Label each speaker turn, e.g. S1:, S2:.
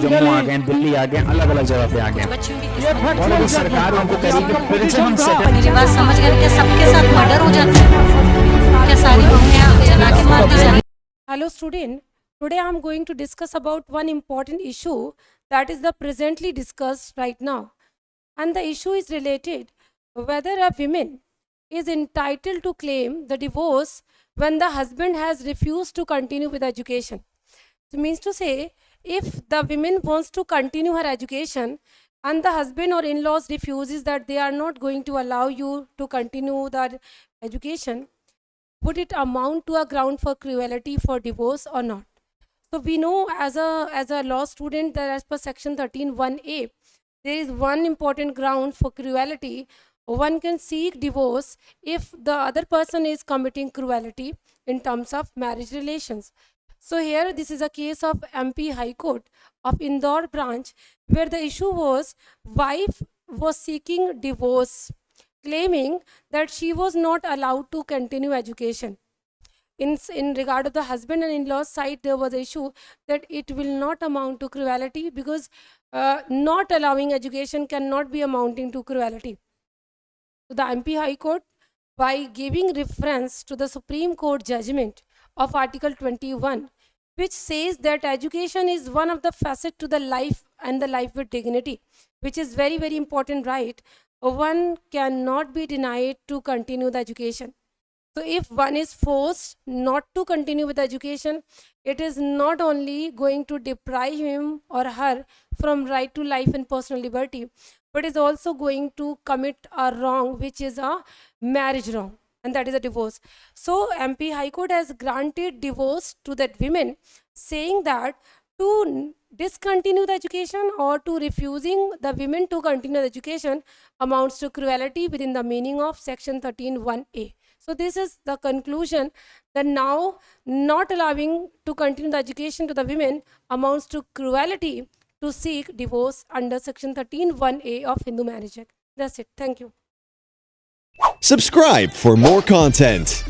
S1: जम्मू आ गए, दिल्ली आ गए, अलग अलग जगह पे आ गए,
S2: बच्चों की
S3: ये
S2: किस्मत
S3: factual
S1: और
S3: check है।
S1: सरकार उनको
S3: कि
S1: करेगी
S3: आपका
S1: फिर से हम
S3: position था।
S1: सेटल।
S2: मेरी बात समझ गए क्या सबके साथ मर्डर हो जाता है क्या सारी बहुएं जला के मार दी जाती
S4: Hello student, today I am going to discuss about one important issue that is the presently discussed right now. And the issue is related whether a woman is entitled to claim the divorce when the husband has refused to continue with education. So means to say, if the woman wants to continue her education and the husband or in-laws refuses that they are not going to allow you to continue the education, would it amount to a ground for cruelty for divorce or not? So we know as a law student that as per section 13(1)(a), there is one important ground for cruelty. One can seek divorce if the other person is committing cruelty in terms of marriage relations. So here this is a case of MP High Court of Indore branch, where the issue was wife was seeking divorce, claiming that she was not allowed to continue education. In regard of the husband and in-laws side, there was an issue that it will not amount to cruelty because not allowing education cannot be amounting to cruelty. So the MP High Court, by giving reference to the Supreme Court judgment of Article 21, which says that education is one of the facets to the life and the life with dignity, which is very, very important right. One cannot be denied to continue the education. So if one is forced not to continue with education, it is not only going to deprive him or her from right to life and personal liberty, but is also going to commit a wrong, which is a marriage wrong, and that is a divorce. So MP High Court has granted divorce to that women, saying that to discontinue the education or to refusing the women to continue the education amounts to cruelty within the meaning of section 13(1)(a). So this is the conclusion that now not allowing to continue the education to the women amounts to cruelty to seek divorce under section 13(1)(a) of Hindu Marriage Act. That's it. Thank you.
S5: Subscribe for more content.